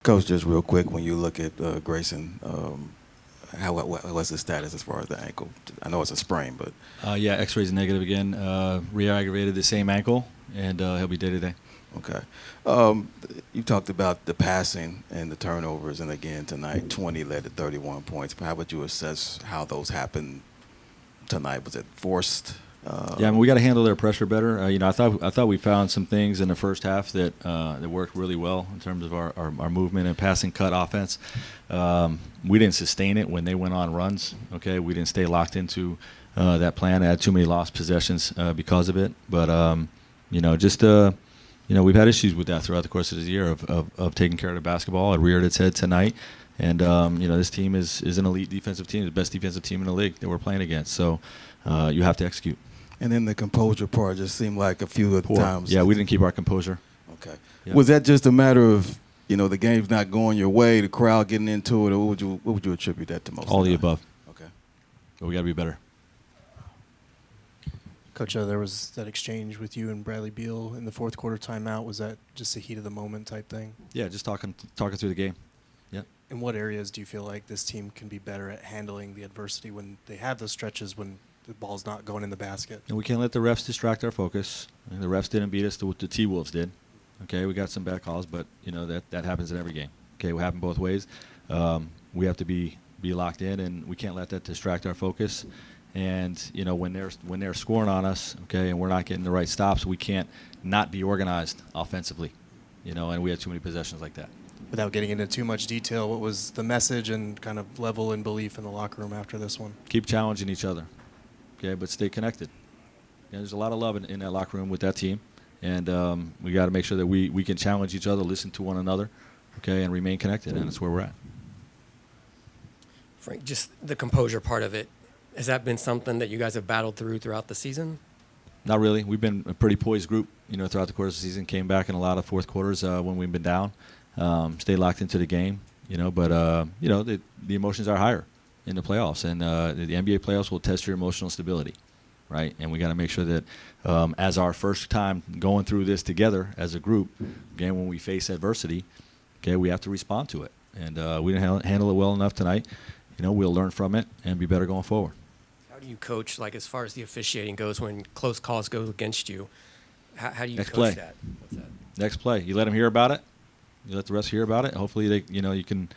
Coach, just real quick, when you look at Grayson, what's his status as far as the ankle? I know it's a sprain, but Yeah, X-ray's negative again. Re-aggravated the same ankle, and he'll be day to day. okay. Um, you talked about the passing and the turnovers, and again tonight, 20 led to 31 points. How would you assess how those happened tonight? Was it forced? Yeah, I mean, we got to handle their pressure better. I thought we found some things in the first half that worked really well in terms of our movement and passing cut offense. We didn't sustain it when they went on runs. Okay, we didn't stay locked into that plan. I had too many lost possessions because of it. But we've had issues with that throughout the course of this year of taking care of the basketball. It reared its head tonight. And, this team is an elite defensive team, the best defensive team in the league that we're playing against. So you have to execute. And then the composure part just seemed like a few of the times. Yeah, we didn't keep our composure. Okay. Yep. Was that just a matter of, the game's not going your way, the crowd getting into it, or what would you attribute that to most? All the above. Okay. But we got to be better. Coach, there was that exchange with you and Bradley Beal in the fourth quarter timeout. Was that just a heat of the moment type thing? Yeah, just talking through the game. Yep. In what areas do you feel like this team can be better at handling the adversity when they have those stretches when the ball's not going in the basket? And we can't let the refs distract our focus. And the refs didn't beat us to what the T-Wolves did. Okay, we got some bad calls, but that happens in every game. Okay, it will happen both ways. We have to be locked in, and we can't let that distract our focus. And when they're scoring on us, okay, and we're not getting the right stops, we can't not be organized offensively. And we had too many possessions like that. Without getting into too much detail, what was the message and kind of level and belief in the locker room after this one? Keep challenging each other, okay, but stay connected. There's a lot of love in that locker room with that team, and we got to make sure that we can challenge each other, listen to one another, okay, and remain connected, and that's where we're at. Frank, just the composure part of it, has that been something that you guys have battled throughout the season? Not really. We've been a pretty poised group, throughout the course of the season. Came back in a lot of fourth quarters when we've been down. Stay locked into the game, but the emotions are higher in the playoffs, and the NBA playoffs will test your emotional stability, right? And we got to make sure that as our first time going through this together as a group, again, when we face adversity, okay, we have to respond to it, and we didn't handle it well enough tonight. We'll learn from it and be better going forward. How do you coach, like as far as the officiating goes, when close calls go against you? How do you Next coach play. that? What's that? Next play, you let them hear about it. You let the rest hear about it. Hopefully, you can,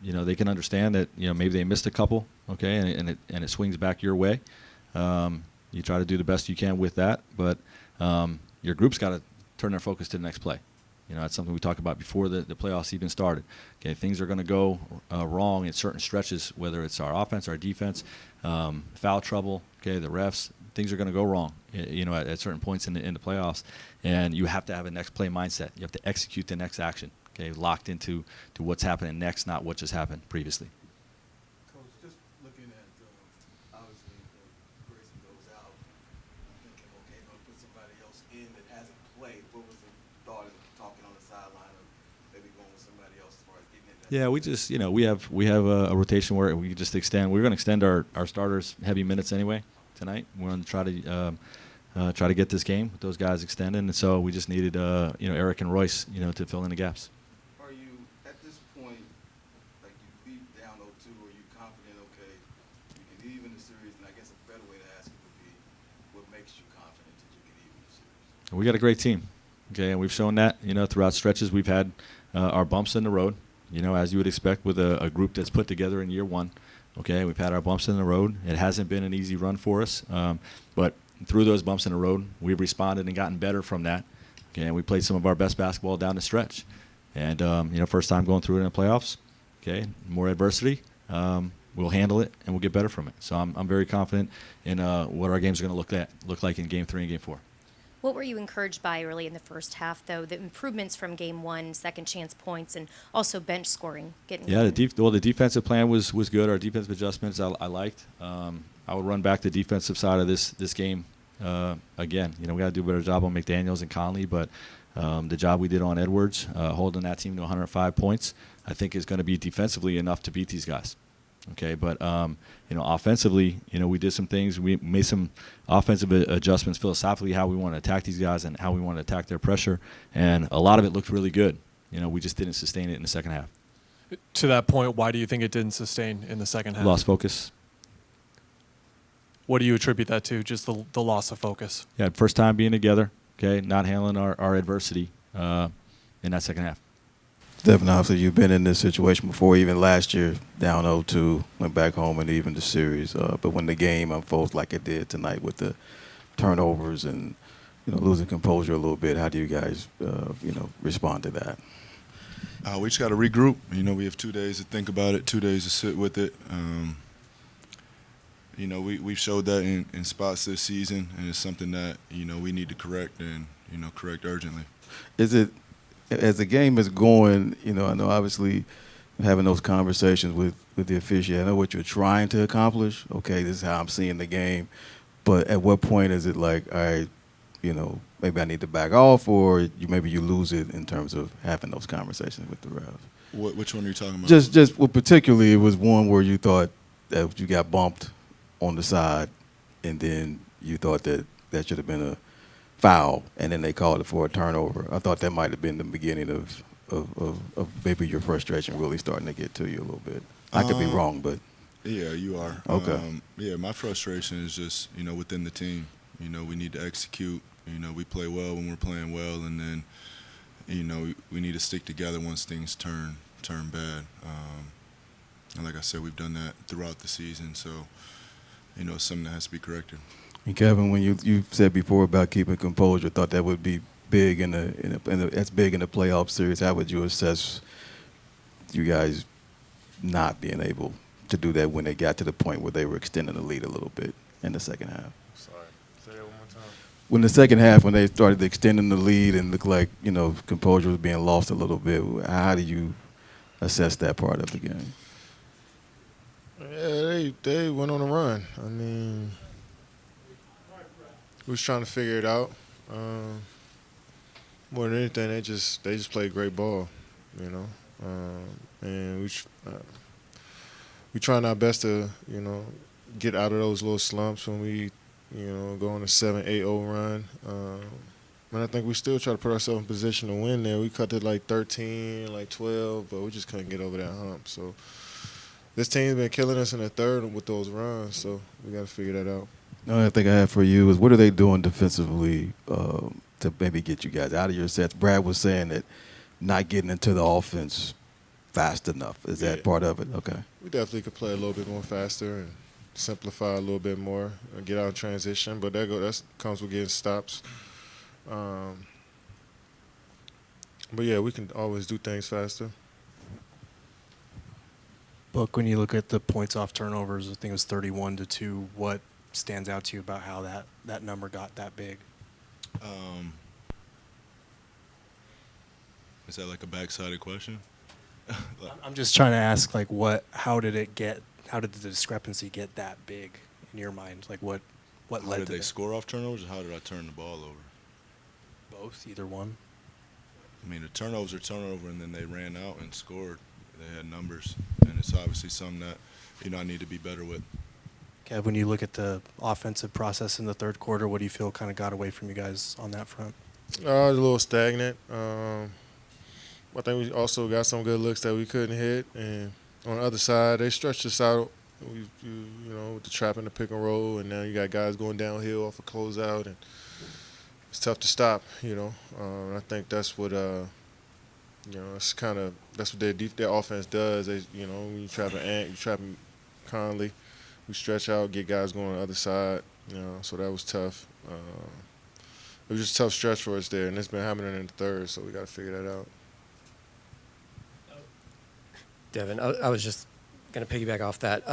they can understand that maybe they missed a couple, okay, and it swings back your way. You try to do the best you can with that, but your group's got to turn their focus to the next play. That's something we talked about before the playoffs even started. Okay, things are going to go wrong in certain stretches, whether it's our offense, our defense, foul trouble. Okay, the refs. Things are going to go wrong, at certain points in the playoffs, and you have to have a next play mindset. You have to execute the next action. Okay, locked into what's happening next, not what just happened previously. Coach, just looking at obviously Grayson goes out, I'm thinking, okay, I'm gonna put somebody else in that hasn't played. What was the thought of talking on the sideline of maybe going with somebody else as far as getting in that? Yeah, we just we have a rotation where we just extend. We're going to extend our starters heavy minutes anyway tonight. We're going to try to get this game with those guys extending, and so we just needed Eric and Royce to fill in the gaps. Are you at this point, like you leave down 0-2, are you confident? Okay, you can even the series, and I guess a better way to ask it would be, what makes you confident that you can even the series? We got a great team, okay, and we've shown that throughout stretches. We've had our bumps in the road, as you would expect with a group that's put together in year one. Okay, we've had our bumps in the road. It hasn't been an easy run for us, but through those bumps in the road, we've responded and gotten better from that. Okay, and we played some of our best basketball down the stretch. And, first time going through it in the playoffs, okay, more adversity, we'll handle it and we'll get better from it. So I'm very confident in what our games are going to look like in Game 3 and Game 4. What were you encouraged by early in the first half, though? The improvements from Game 1, second chance points, and also bench scoring. Yeah, the defensive plan was good. Our defensive adjustments I liked. I would run back the defensive side of this game again. We got to do a better job on McDaniels and Conley, but the job we did on Edwards, holding that team to 105 points, I think is going to be defensively enough to beat these guys. Okay, but offensively, we did some things. We made some offensive adjustments philosophically, how we want to attack these guys and how we want to attack their pressure, and a lot of it looked really good. we just didn't sustain it in the second half. To that point, why do you think it didn't sustain in the second half? Lost focus. What do you attribute that to? Just the loss of focus? Yeah, first time being together, okay, not handling our adversity in that second half. Devin, obviously you've been in this situation before, even last year, down 0-2, went back home and even the series. But when the game unfolds like it did tonight with the turnovers and, losing composure a little bit, how do you guys, respond to that? We just got to regroup. We have 2 days to think about it, 2 days to sit with it. We've showed that in spots this season, and it's something that, we need to correct and, correct urgently. Is it, as the game is going, I know obviously having those conversations with the official, I know what you're trying to accomplish. Okay, this is how I'm seeing the game. But at what point is it like, all right, maybe I need to back off, or maybe you lose it in terms of having those conversations with the ref? Which one are you talking about? Just well, particularly it was one where you thought that you got bumped on the side, and then you thought that should have been a foul, and then they called it for a turnover. I thought that might have been the beginning of maybe your frustration really starting to get to you a little bit. I could be wrong, but yeah, you are. Okay. My frustration is just within the team. We need to execute. We play well when we're playing well, and then we need to stick together once things turn bad. And like I said, we've done that throughout the season, so it's something that has to be corrected. And Kevin, when you said before about keeping composure, thought that would be big that's big in the playoff series. How would you assess you guys not being able to do that when they got to the point where they were extending the lead a little bit in the second half? Sorry, say that one more time. When the second half, when they started extending the lead and looked like composure was being lost a little bit, how do you assess that part of the game? Yeah, they went on a run. I mean, we was trying to figure it out. More than anything, they just played great ball, and we trying our best to get out of those little slumps when we go on a 7-8-0 run. And I think we still try to put ourselves in position to win there. We cut it like 13, like 12, but we just couldn't get over that hump. So this team's been killing us in the third with those runs, so we got to figure that out. Another thing I have for you is what are they doing defensively to maybe get you guys out of your sets? Brad was saying that not getting into the offense fast enough. Is that part of it? Okay. We definitely could play a little bit more faster and simplify a little bit more and get out of transition, but that comes with getting stops. But, yeah, we can always do things faster. Book, when you look at the points off turnovers, I think it was 31-2. What stands out to you about how that number got that big? Is that like a backsided question? I'm just trying to ask, like, how did the discrepancy get that big in your mind? Like, what led to that? How did they score off turnovers, or how did I turn the ball over? Both, either one. I mean, the turnovers are turnover, and then they ran out and scored. They had numbers, and it's obviously something that I need to be better with. Kev, when you look at the offensive process in the third quarter, what do you feel kind of got away from you guys on that front? A little stagnant. I think we also got some good looks that we couldn't hit, and on the other side, they stretched us out. With the trap and the pick and roll, and now you got guys going downhill off a closeout, and it's tough to stop. I think that's what that's what their offense does. They, when you trap Ant, you trap him Conley, we stretch out, get guys going on the other side. So that was tough. It was just a tough stretch for us there, and it's been happening in the third, so we got to figure that out. Devin, I was just going to piggyback off that.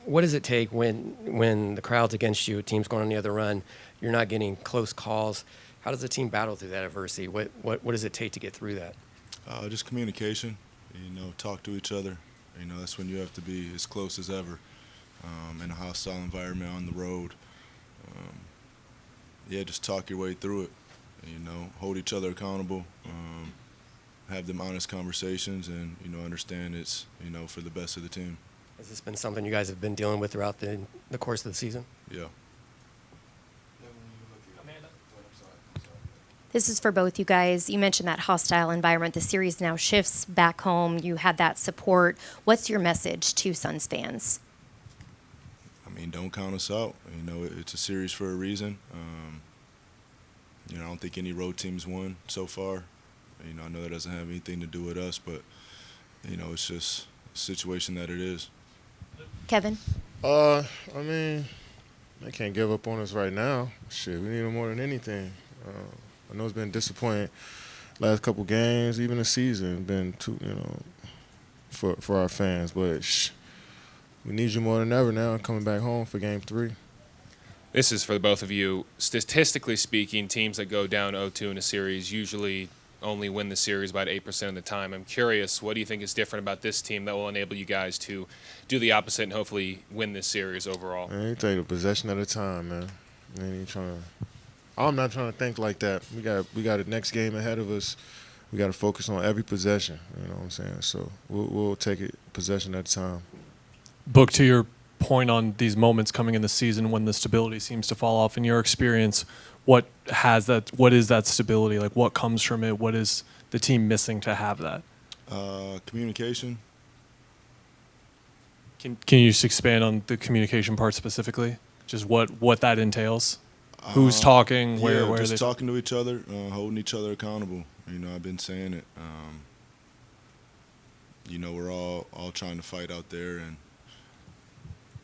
What does it take when the crowd's against you, a team's going on the other run, you're not getting close calls? How does the team battle through that adversity? What does it take to get through that? Just communication. Talk to each other. That's when you have to be as close as ever in a hostile environment on the road. Just talk your way through it. Hold each other accountable. Have them honest conversations, and understand it's for the best of the team. Has this been something you guys have been dealing with throughout the course of the season? Yeah. This is for both you guys. You mentioned that hostile environment. The series now shifts back home. You had that support. What's your message to Suns fans? I mean, don't count us out. You know, it's a series for a reason. You know, I don't think any road teams won so far. You know, I know that doesn't have anything to do with us, but, you know, it's just a situation that it is. Kevin? I mean, they can't give up on us right now. Shit, we need them more than anything. I know it's been disappointing last couple games, even the season, been too, you know, for our fans. But we need you more than ever now coming back home for Game 3. This is for both of you. Statistically speaking, teams that go down 0-2 in a series usually only win the series about 8% of the time. I'm curious, what do you think is different about this team that will enable you guys to do the opposite and hopefully win this series overall? Man, you take a possession at a time, man. I'm not trying to think like that. We got the next game ahead of us. We got to focus on every possession. You know what I'm saying? So we'll take it possession at a time. Book, to your point on these moments coming in the season when the stability seems to fall off, in your experience, what is that stability? Like, what comes from it? What is the team missing to have that? Communication. Can you just expand on the communication part specifically? Just what that entails? Who's talking? Where just they talking to each other, holding each other accountable. You know, I've been saying it. You know, we're all trying to fight out there, and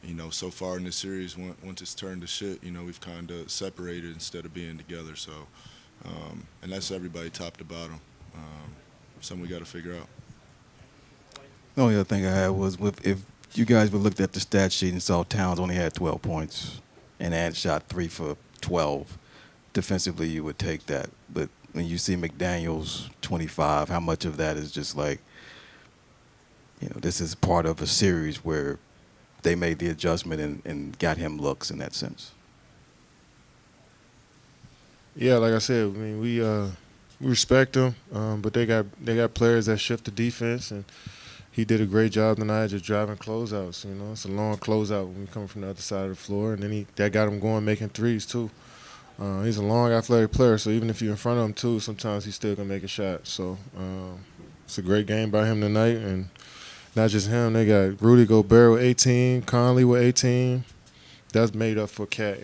you know, so far in this series, once it's turned to shit, you know, we've kind of separated instead of being together. So, and that's everybody top to bottom. Something we got to figure out. The only other thing I had was if you guys would looked at the stat sheet and saw Towns only had 12 points and had shot 3 for 12, defensively you would take that. But when you see McDaniels 25, how much of that is just like, you know, this is part of a series where they made the adjustment and got him looks in that sense? Yeah, like I said, I mean we respect them, but they got players that shift the defense, and he did a great job tonight just driving closeouts. You know, it's a long closeout when we come from the other side of the floor, and then that got him going making threes too. He's a long athletic player, so even if you're in front of him too, sometimes he's still gonna make a shot. So it's a great game by him tonight, and not just him. They got Rudy Gobert with 18, Conley with 18. That's made up for Cat